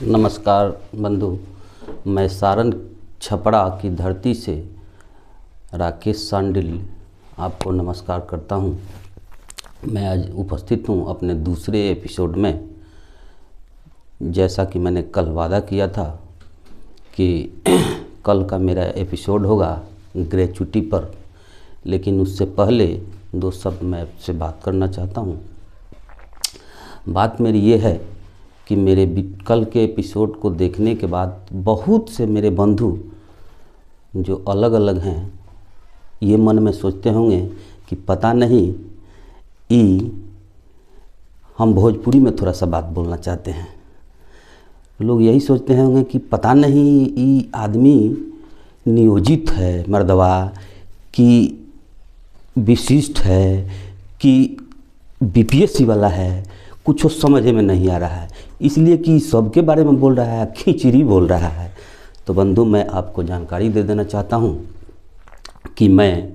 नमस्कार बंधु, मैं सारण छपरा की धरती से राकेश सांडिल आपको नमस्कार करता हूं। मैं आज उपस्थित हूं अपने दूसरे एपिसोड में। जैसा कि मैंने कल वादा किया था कि कल का मेरा एपिसोड होगा ग्रेचुटी पर, लेकिन उससे पहले दो शब्द मैं आपसे बात करना चाहता हूं। बात मेरी ये है कि मेरे कल के एपिसोड को देखने के बाद बहुत से मेरे बंधु जो अलग अलग हैं, ये मन में सोचते होंगे कि पता नहीं हम भोजपुरी में थोड़ा सा बात बोलना चाहते हैं। लोग यही सोचते होंगे कि पता नहीं आदमी नियोजित है मर्दवा कि विशिष्ट है कि बीपीएससी वाला है, कुछ समझ में नहीं आ रहा है, इसलिए कि सबके बारे में बोल रहा है, खिचड़ी बोल रहा है। तो बंधु, मैं आपको जानकारी दे देना चाहता हूँ कि मैं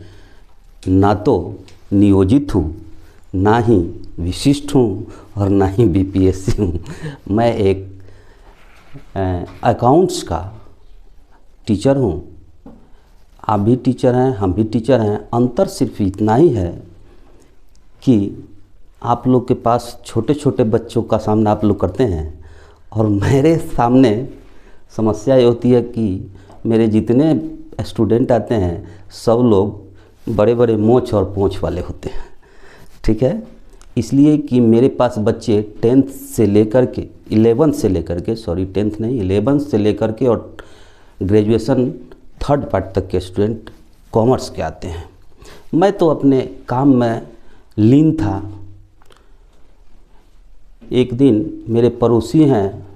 ना तो नियोजित हूँ, ना ही विशिष्ट हूँ और ना ही बीपीएससी हूँ। मैं एक अकाउंट्स का टीचर हूँ। आप भी टीचर हैं, हम भी टीचर हैं। अंतर सिर्फ इतना ही है कि आप लोग के पास छोटे छोटे बच्चों का सामना आप लोग करते हैं और मेरे सामने समस्या ये होती है कि मेरे जितने स्टूडेंट आते हैं सब लोग बड़े बड़े मोछ और पोंछ वाले होते हैं। ठीक है, इसलिए कि मेरे पास बच्चे 10th से लेकर के 11th से लेकर के 10th नहीं 11th से लेकर के और ग्रेजुएशन 3rd पार्ट तक के स्टूडेंट कॉमर्स के आते हैं। मैं तो अपने काम में लीन था। एक दिन मेरे पड़ोसी हैं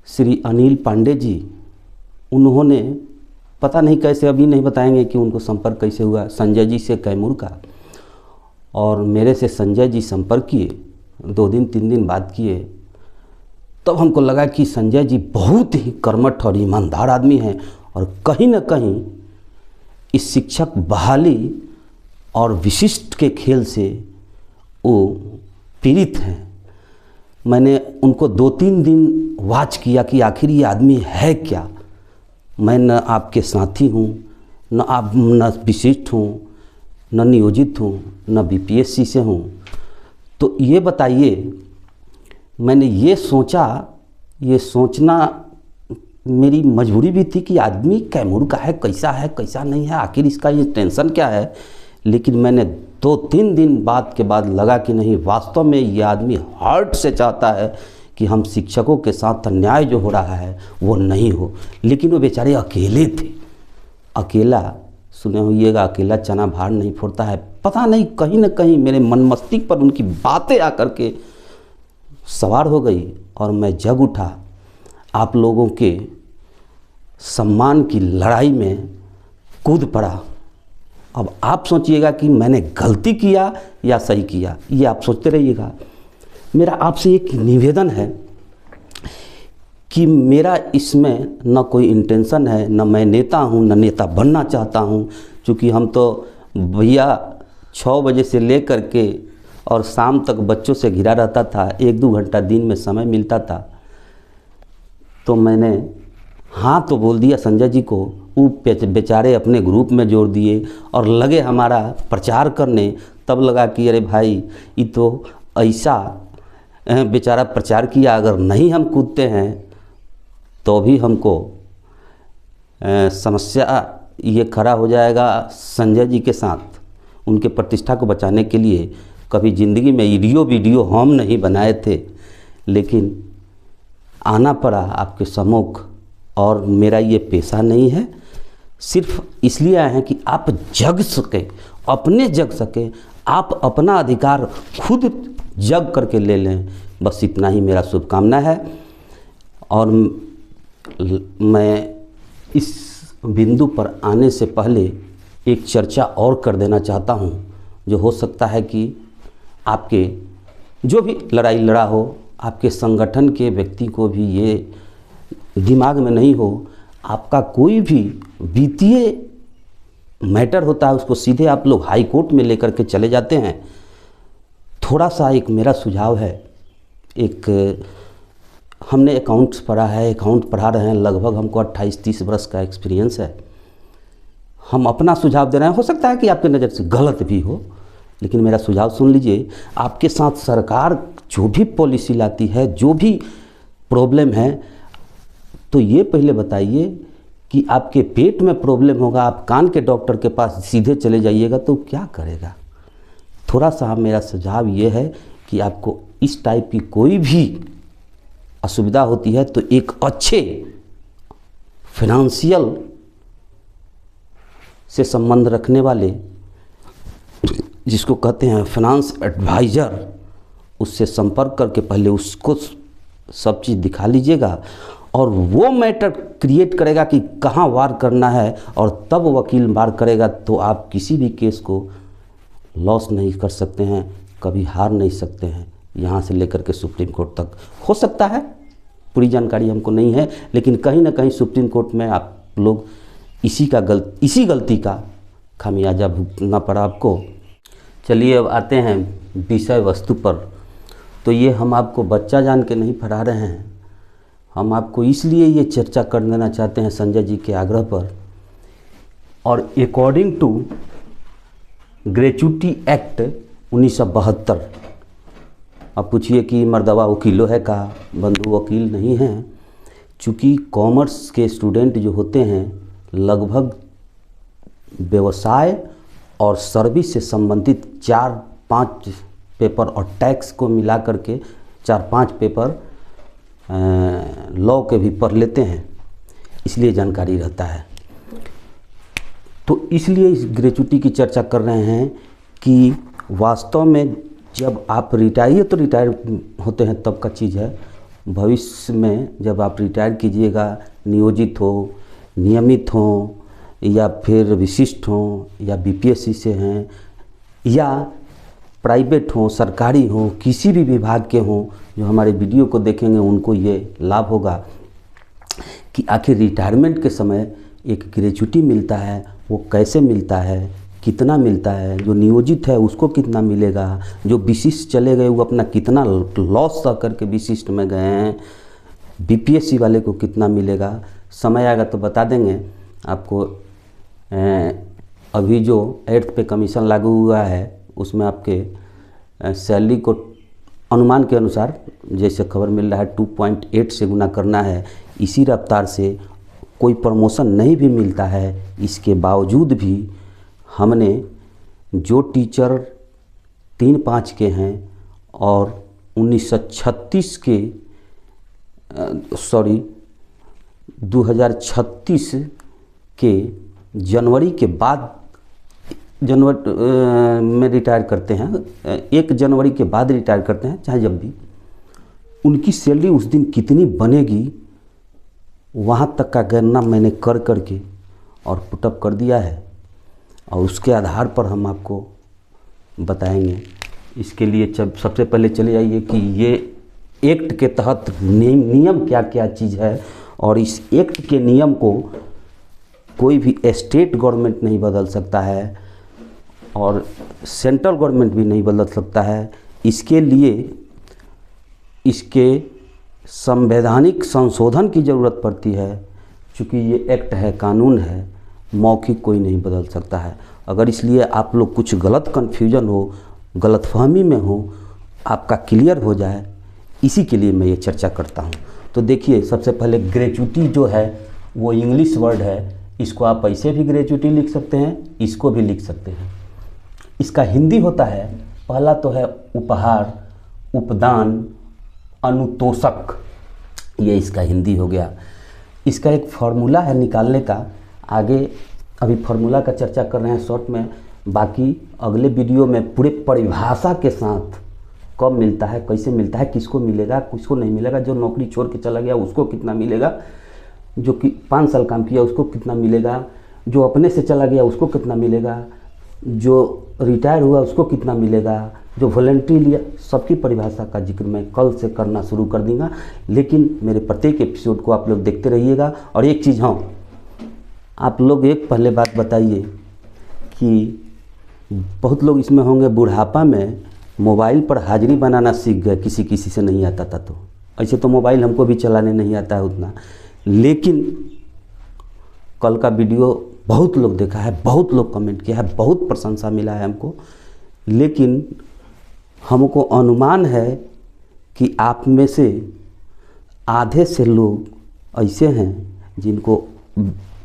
श्री अनिल पांडे जी, उन्होंने पता नहीं कैसे, अभी नहीं बताएंगे कि उनको संपर्क कैसे हुआ, संजय जी से कैमूर का, और मेरे से संजय जी संपर्क किए। 2 दिन 3 दिन बात किए, तब हमको लगा कि संजय जी बहुत ही कर्मठ और ईमानदार आदमी हैं और कहीं ना कहीं इस शिक्षक बहाली और विशिष्ट के खेल से वो पीड़ित हैं। मैंने उनको 2-3 दिन वाच किया कि आखिर ये आदमी है क्या। मैं न आपके साथी हूँ, न विशिष्ट हूँ, न नियोजित हूँ, न बीपीएससी से हूँ। तो ये बताइए, मैंने ये सोचना मेरी मजबूरी भी थी कि आदमी कैमूर का है, कैसा नहीं है, आखिर इसका ये टेंशन क्या है। लेकिन मैंने 2-3 दिन बाद के बाद लगा कि नहीं, वास्तव में ये आदमी हार्ट से चाहता है कि हम शिक्षकों के साथ अन्याय जो हो रहा है वो नहीं हो। लेकिन वो बेचारे अकेले थे। अकेला, सुने होइएगा, अकेला चना भार नहीं फोड़ता है। पता नहीं कहीं ना कहीं मेरे मन मस्तिष्क पर उनकी बातें आकर के सवार हो गई और मैं जग उठा। आप लोगों के सम्मान की लड़ाई में कूद पड़ा। अब आप सोचिएगा कि मैंने गलती किया या सही किया, ये आप सोचते रहिएगा। मेरा आपसे एक निवेदन है कि मेरा इसमें न कोई इंटेंशन है, न मैं नेता हूँ, न नेता बनना चाहता हूँ। क्योंकि हम तो भैया 6 बजे से ले कर के और शाम तक बच्चों से घिरा रहता था। 1-2 घंटा दिन में समय मिलता था, तो मैंने हाँ तो बोल दिया संजय जी को। वो बेचारे अपने ग्रुप में जोड़ दिए और लगे हमारा प्रचार करने। तब लगा कि अरे भाई, ये तो ऐसा बेचारा प्रचार किया, अगर नहीं हम कूदते हैं तो भी हमको समस्या ये खड़ा हो जाएगा संजय जी के साथ। उनके प्रतिष्ठा को बचाने के लिए कभी ज़िंदगी में वीडियो हम नहीं बनाए थे, लेकिन आना पड़ा आपके सम्मुख। और मेरा ये पेशा नहीं है, सिर्फ इसलिए आए हैं कि आप जग सके, अपने जग सके, आप अपना अधिकार खुद जग करके ले लें। बस इतना ही मेरा शुभकामना है। और मैं इस बिंदु पर आने से पहले एक चर्चा और कर देना चाहता हूँ, जो हो सकता है कि आपके जो भी लड़ाई लड़ा हो, आपके संगठन के व्यक्ति को भी ये दिमाग में नहीं हो। आपका कोई भी वित्तीय मैटर होता है, उसको सीधे आप लोग हाई कोर्ट में लेकर के चले जाते हैं। थोड़ा सा एक मेरा सुझाव है, एक हमने अकाउंट्स पढ़ा है, अकाउंट पढ़ा रहे हैं, लगभग हमको 28-30 वर्ष का एक्सपीरियंस है। हम अपना सुझाव दे रहे हैं, हो सकता है कि आपके नज़र से गलत भी हो, लेकिन मेरा सुझाव सुन लीजिए। आपके साथ सरकार जो भी पॉलिसी लाती है, जो भी प्रॉब्लम है, तो ये पहले बताइए कि आपके पेट में प्रॉब्लम होगा, आप कान के डॉक्टर के पास सीधे चले जाइएगा तो क्या करेगा। थोड़ा सा मेरा सुझाव ये है कि आपको इस टाइप की कोई भी असुविधा होती है तो एक अच्छे फाइनेंशियल से संबंध रखने वाले, जिसको कहते हैं फाइनेंस एडवाइज़र, उससे संपर्क करके पहले उसको सब चीज़ दिखा लीजिएगा, और वो मैटर क्रिएट करेगा कि कहाँ वार करना है, और तब वकील वार करेगा तो आप किसी भी केस को लॉस नहीं कर सकते हैं, कभी हार नहीं सकते हैं, यहाँ से लेकर के सुप्रीम कोर्ट तक। हो सकता है, पूरी जानकारी हमको नहीं है, लेकिन कहीं ना कहीं सुप्रीम कोर्ट में आप लोग इसी गलती का खामियाजा भुगतना पड़ा आपको। चलिए अब आते हैं विषय वस्तु पर। तो ये हम आपको बच्चा जान के नहीं पढ़ा रहे हैं, हम आपको इसलिए ये चर्चा कर देना चाहते हैं संजय जी के आग्रह पर। और अकॉर्डिंग टू ग्रेच्युटी एक्ट 1972, अब पूछिए कि मर्दवा वकीलों है का, बंधु वकील नहीं हैं। चूँकि कॉमर्स के स्टूडेंट जो होते हैं लगभग व्यवसाय और सर्विस से संबंधित 4-5 पेपर और टैक्स को मिला करके 4-5 पेपर लॉ के भी पढ़ लेते हैं, इसलिए जानकारी रहता है। तो इसलिए इस ग्रेच्युटी की चर्चा कर रहे हैं कि वास्तव में जब आप रिटायर होते हैं तब का चीज़ है। भविष्य में जब आप रिटायर कीजिएगा, नियोजित हो, नियमित हो, या फिर विशिष्ट हो, या बीपीएससी से हैं, या प्राइवेट हो, सरकारी हो, किसी भी विभाग के हों, जो हमारे वीडियो को देखेंगे उनको ये लाभ होगा कि आखिर रिटायरमेंट के समय एक ग्रेच्युटी मिलता है, वो कैसे मिलता है, कितना मिलता है, जो नियोजित है उसको कितना मिलेगा, जो विशिष्ट चले गए वो अपना कितना लॉस सह करके विशिष्ट में गए हैं, बीपीएससी वाले को कितना मिलेगा। समय आएगा तो बता देंगे आपको। अभी जो 8th पे कमीशन लागू हुआ है उसमें आपके सैलरी को अनुमान के अनुसार, जैसे खबर मिल रहा है, 2.8 से गुना करना है। इसी रफ्तार से कोई प्रमोशन नहीं भी मिलता है। इसके बावजूद भी हमने जो टीचर 3-5 के हैं और 1936 के 2036 के जनवरी के बाद में रिटायर करते हैं, 1 जनवरी के बाद रिटायर करते हैं, चाहे जब भी, उनकी सैलरी उस दिन कितनी बनेगी वहाँ तक का गणना मैंने कर करके और पुटअप कर दिया है, और उसके आधार पर हम आपको बताएंगे। इसके लिए सबसे पहले चले जाइए कि ये एक्ट के तहत नियम क्या क्या चीज़ है, और इस एक्ट के नियम को कोई भी स्टेट गवर्नमेंट नहीं बदल सकता है और सेंट्रल गवर्नमेंट भी नहीं बदल सकता है। इसके लिए इसके संवैधानिक संशोधन की ज़रूरत पड़ती है, क्योंकि ये एक्ट है, कानून है, मौखिक कोई नहीं बदल सकता है। अगर इसलिए आप लोग कुछ गलत कन्फ्यूजन हो, गलतफहमी में हो, आपका क्लियर हो जाए, इसी के लिए मैं ये चर्चा करता हूँ। तो देखिए, सबसे पहले ग्रेच्युटी जो है वो इंग्लिश वर्ड है। इसको आप ऐसे भी ग्रेच्युटी लिख सकते हैं, इसको भी लिख सकते हैं। इसका हिंदी होता है, पहला तो है उपहार, उपदान, अनुतोषक, ये इसका हिंदी हो गया। इसका एक फार्मूला है निकालने का, आगे अभी फार्मूला का चर्चा कर रहे हैं शॉर्ट में, बाकी अगले वीडियो में पूरे परिभाषा के साथ कब मिलता है, कैसे मिलता है, किसको मिलेगा, किसको नहीं मिलेगा, जो नौकरी छोड़ के चला गया उसको कितना मिलेगा, जो कि 5 साल काम किया उसको कितना मिलेगा, जो अपने से चला गया उसको कितना मिलेगा, जो रिटायर हुआ उसको कितना मिलेगा, जो वॉलंटरी लिया, सबकी परिभाषा का जिक्र मैं कल से करना शुरू कर दूंगा। लेकिन मेरे प्रत्येक एपिसोड को आप लोग देखते रहिएगा। और एक चीज़, हाँ, आप लोग एक पहले बात बताइए कि बहुत लोग इसमें होंगे बुढ़ापा में मोबाइल पर हाजिरी बनाना सीख गए, किसी से नहीं आता था, तो ऐसे तो मोबाइल हमको भी चलाने नहीं आता है उतना, लेकिन कल का वीडियो बहुत लोग देखा है, बहुत लोग कमेंट किया है, बहुत प्रशंसा मिला है हमको। लेकिन हमको अनुमान है कि आप में से आधे से लोग ऐसे हैं जिनको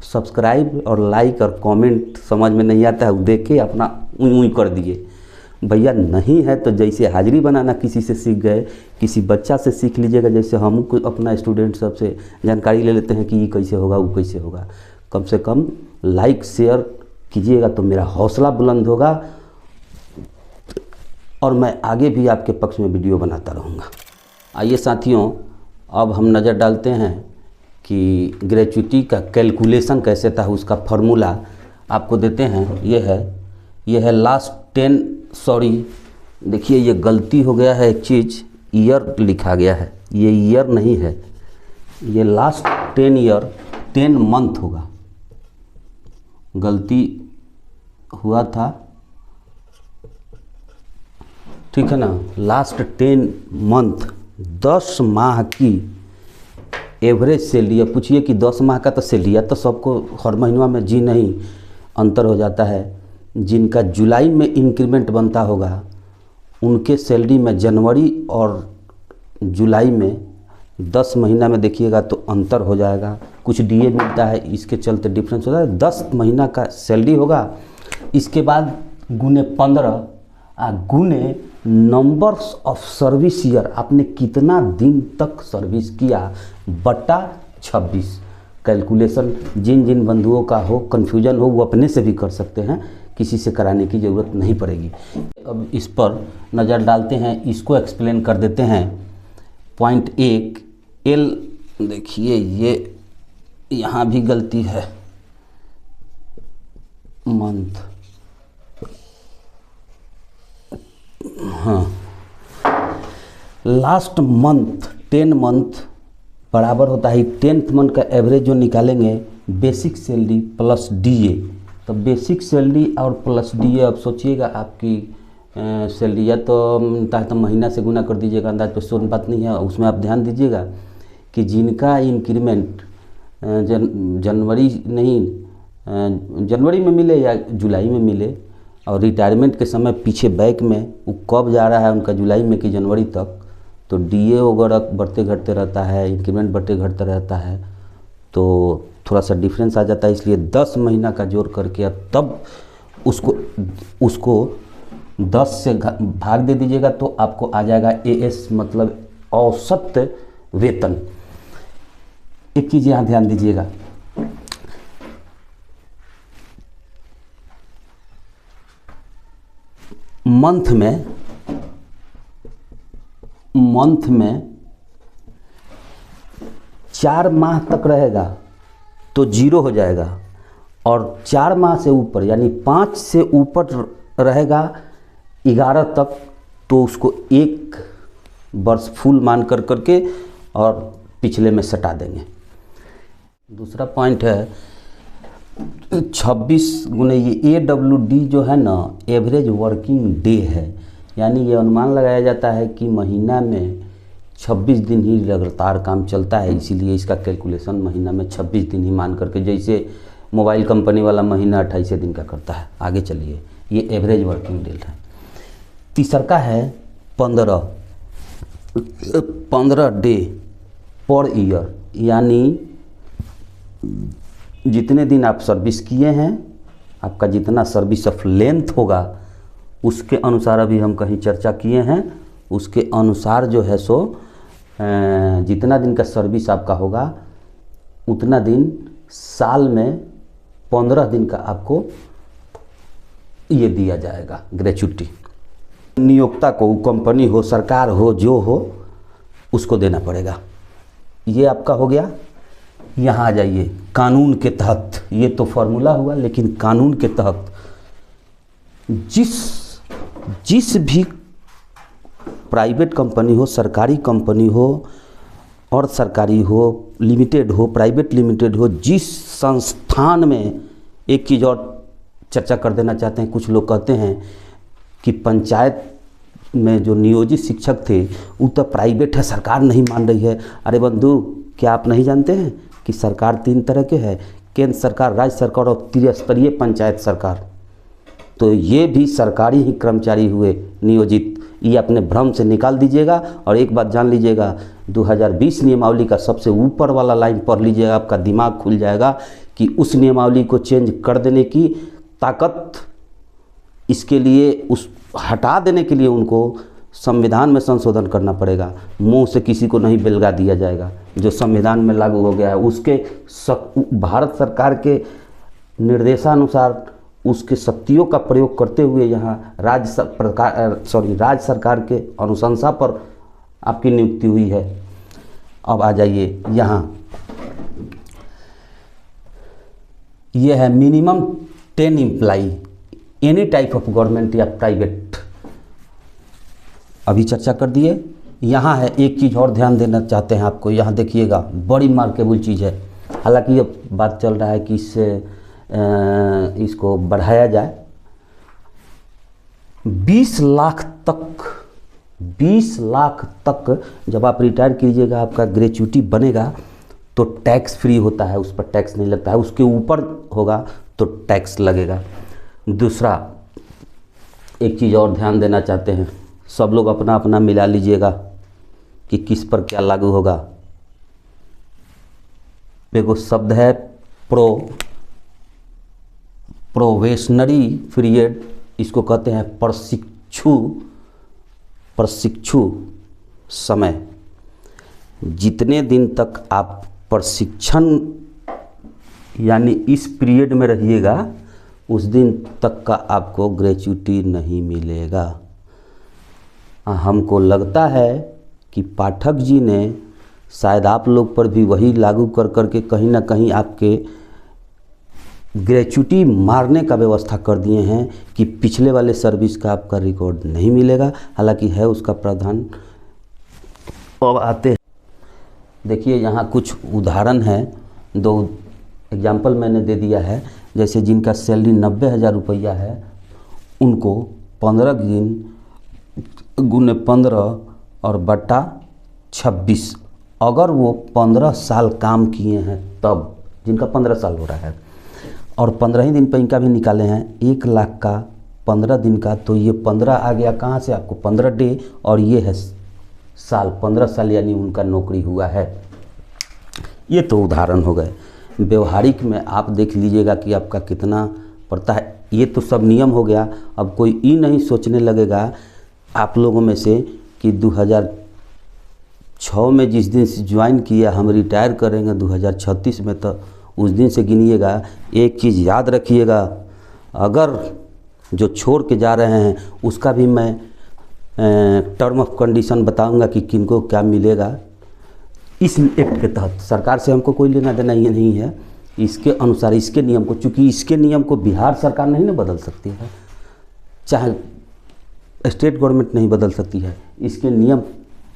सब्सक्राइब और लाइक और कमेंट समझ में नहीं आता है, वो देख के अपना ऊँ कर दिए। भैया नहीं है तो जैसे हाजिरी बनाना किसी से सीख गए, किसी बच्चा से सीख लीजिएगा। जैसे हम अपना स्टूडेंट सबसे जानकारी ले लेते हैं कि ये कैसे होगा, वो कैसे होगा। कम से कम लाइक शेयर कीजिएगा तो मेरा हौसला बुलंद होगा और मैं आगे भी आपके पक्ष में वीडियो बनाता रहूँगा। आइए साथियों, अब हम नज़र डालते हैं कि ग्रेच्युटी का कैलकुलेशन कैसे था, उसका फार्मूला आपको देते हैं। ये है लास्ट 10, सॉरी देखिए ये गलती हो गया है, एक चीज़ ईयर लिखा गया है, ये ईयर नहीं है, ये लास्ट 10 ईयर 10 मंथ होगा, गलती हुआ था, ठीक है ना। लास्ट 10 मंथ 10 माह की एवरेज सैलरी। अब पूछिए कि 10 माह का तो सैलरी तो सबको हर महीना में जी नहीं, अंतर हो जाता है। जिनका जुलाई में इंक्रीमेंट बनता होगा उनके सैलरी में जनवरी और जुलाई में 10 महीना में देखिएगा तो अंतर हो जाएगा, कुछ डीए मिलता है, इसके चलते डिफरेंस होता है। 10 महीना का सैलरी होगा, इसके बाद गुने 15 गुने नंबर्स ऑफ सर्विस ईयर, आपने कितना दिन तक सर्विस किया बटा 26। कैलकुलेशन जिन जिन बंधुओं का हो, कन्फ्यूजन हो, वो अपने से भी कर सकते हैं, किसी से कराने की ज़रूरत नहीं पड़ेगी। अब इस पर नज़र डालते हैं, इसको एक्सप्लेन कर देते हैं। पॉइंट 1 एल, देखिए ये यहाँ भी गलती है, मंथ, हाँ, लास्ट मंथ 10 मंथ बराबर होता है 10th मंथ का एवरेज जो निकालेंगे बेसिक सैलरी प्लस डीए। तो बेसिक सैलरी और प्लस डीए, अब सोचिएगा आपकी सैलरी या तो मिलता है तो महीना से गुना कर दीजिएगा, अंदाज तो सोन बात नहीं है। उसमें आप ध्यान दीजिएगा कि जिनका इंक्रीमेंट जनवरी में मिले या जुलाई में मिले, और रिटायरमेंट के समय पीछे बैक में वो कब जा रहा है उनका, जुलाई में कि जनवरी तक, तो डीए वगैरह बढ़ते घटते रहता है, इंक्रीमेंट बढ़ते घटते रहता है, तो थोड़ा सा डिफरेंस आ जाता है। इसलिए 10 महीना का जोड़ करके तब उसको 10 से भाग दे दीजिएगा तो आपको आ जाएगा एएस, मतलब औसत वेतन। एक चीज़ यहाँ ध्यान दीजिएगा, मंथ में 4 माह तक रहेगा तो 0 हो जाएगा, और 4 माह से ऊपर यानी 5 से ऊपर रहेगा 11 तक तो उसको 1 वर्ष फुल मान करके और पिछले में सटा देंगे। दूसरा पॉइंट है 26 गुने ये AWD जो है ना, एवरेज वर्किंग डे है, यानी ये अनुमान लगाया जाता है कि महीना में 26 दिन ही लगातार काम चलता है, इसीलिए इसका कैलकुलेशन महीना में 26 दिन ही मान करके, जैसे मोबाइल कंपनी वाला महीना 28 दिन का करता है। आगे चलिए, ये एवरेज वर्किंग डे है। तीसरा है 15 डे पर ईयर, यानी जितने दिन आप सर्विस किए हैं, आपका जितना सर्विस ऑफ लेंथ होगा उसके अनुसार, अभी हम कहीं चर्चा किए हैं, उसके अनुसार जो है सो जितना दिन का सर्विस आपका होगा उतना दिन साल में 15 दिन का आपको ये दिया जाएगा ग्रेच्युटी। नियोक्ता को, कंपनी हो, सरकार हो, जो हो, उसको देना पड़ेगा। ये आपका हो गया। यहाँ आ जाइए, कानून के तहत, ये तो फॉर्मूला हुआ, लेकिन कानून के तहत जिस भी प्राइवेट कंपनी हो, सरकारी कंपनी हो, और सरकारी हो, लिमिटेड हो, प्राइवेट लिमिटेड हो, जिस संस्थान में, एक चीज़ और चर्चा कर देना चाहते हैं, कुछ लोग कहते हैं कि पंचायत में जो नियोजित शिक्षक थे वो तो प्राइवेट है, सरकार नहीं मान रही है। अरे बंधु, क्या आप नहीं जानते हैं कि सरकार 3 तरह के है, केंद्र सरकार, राज्य सरकार और त्रिस्तरीय पंचायत सरकार। तो ये भी सरकारी ही कर्मचारी हुए नियोजित, ये अपने भ्रम से निकाल दीजिएगा। और एक बात जान लीजिएगा, 2020 नियमावली का सबसे ऊपर वाला लाइन पढ़ लीजिएगा, आपका दिमाग खुल जाएगा कि उस नियमावली को चेंज कर देने की ताकत, इसके लिए उस हटा देने के लिए उनको संविधान में संशोधन करना पड़ेगा। मुंह से किसी को नहीं बेलगा दिया जाएगा। जो संविधान में लागू हो गया है उसके भारत सरकार के निर्देशानुसार उसके शक्तियों का प्रयोग करते हुए यहाँ राज्य सरकार के अनुशंसा पर आपकी नियुक्ति हुई है। अब आ जाइए यहाँ, यह है minimum 10 employee any type of government या प्राइवेट, अभी चर्चा कर दिए। यहाँ है एक चीज़ और ध्यान देना चाहते हैं आपको, यहाँ देखिएगा, बड़ी मार्केबल चीज़ है। हालांकि अब बात चल रहा है कि इसको बढ़ाया जाए 20 लाख तक जब आप रिटायर कीजिएगा आपका ग्रेच्युटी बनेगा तो टैक्स फ्री होता है, उस पर टैक्स नहीं लगता है। उसके ऊपर होगा तो टैक्स लगेगा। दूसरा एक चीज़ और ध्यान देना चाहते हैं, सब लोग अपना अपना मिला लीजिएगा कि किस पर क्या लागू होगा। देखो शब्द है प्रोबेशनरी पीरियड, इसको कहते हैं प्रशिक्षु समय। जितने दिन तक आप प्रशिक्षण यानी इस पीरियड में रहिएगा उस दिन तक का आपको ग्रेच्युटी नहीं मिलेगा। हमको लगता है कि पाठक जी ने शायद आप लोग पर भी वही लागू कर करके कहीं ना कहीं आपके ग्रेच्युटी मारने का व्यवस्था कर दिए हैं कि पिछले वाले सर्विस का आपका रिकॉर्ड नहीं मिलेगा। हालांकि है उसका प्रावधान। अब आते हैं, देखिए यहाँ कुछ उदाहरण है, 2 एग्जाम्पल मैंने दे दिया है। जैसे जिनका सैलरी 90,000 रुपया है उनको 15 दिन गुने 15 और बटा 26, अगर वो 15 साल काम किए हैं तब, जिनका 15 साल हो रहा है और 15 ही दिन पे इनका भी निकाले हैं 1 लाख का 15 दिन का, तो ये 15 आ गया कहाँ से आपको 15 डे, और ये है साल 15 साल यानी उनका नौकरी हुआ है। ये तो उदाहरण हो गए। व्यवहारिक में आप देख लीजिएगा कि आपका कितना पड़ता है। ये तो सब नियम हो गया। अब कोई ये नहीं सोचने लगेगा आप लोगों में से कि 2006 में जिस दिन से ज्वाइन किया हम रिटायर करेंगे 2036 में, तो उस दिन से गिनिएगा। एक चीज़ याद रखिएगा, अगर जो छोड़ के जा रहे हैं उसका भी मैं टर्म ऑफ कंडीशन बताऊंगा कि किनको क्या मिलेगा। इस एक्ट के तहत सरकार से हमको कोई लेना देना ये नहीं है, इसके अनुसार इसके नियम को, चूँकि इसके नियम को बिहार सरकार नहीं ना बदल सकती है, चाहे स्टेट गवर्नमेंट नहीं बदल सकती है, इसके नियम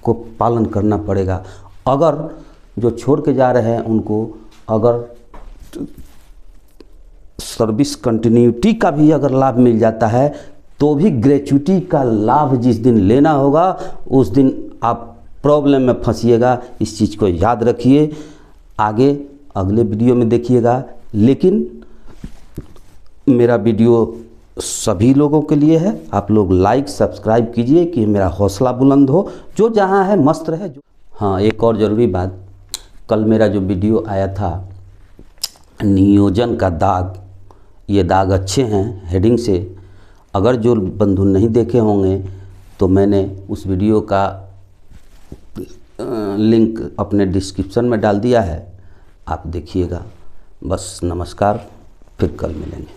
को पालन करना पड़ेगा। अगर जो छोड़ के जा रहे हैं उनको अगर सर्विस कंटिन्यूटी का भी अगर लाभ मिल जाता है तो भी ग्रेच्युटी का लाभ जिस दिन लेना होगा उस दिन आप प्रॉब्लम में फंसिएगा। इस चीज़ को याद रखिए। आगे अगले वीडियो में देखिएगा। लेकिन मेरा वीडियो सभी लोगों के लिए है, आप लोग लाइक सब्सक्राइब कीजिए कि मेरा हौसला बुलंद हो, जो जहाँ है मस्त रहे। हाँ, एक और ज़रूरी बात, कल मेरा जो वीडियो आया था नियोजन का दाग, ये दाग अच्छे हैं हेडिंग से, अगर जो बंधु नहीं देखे होंगे तो मैंने उस वीडियो का लिंक अपने डिस्क्रिप्शन में डाल दिया है, आप देखिएगा। बस नमस्कार, फिर कल मिलेंगे।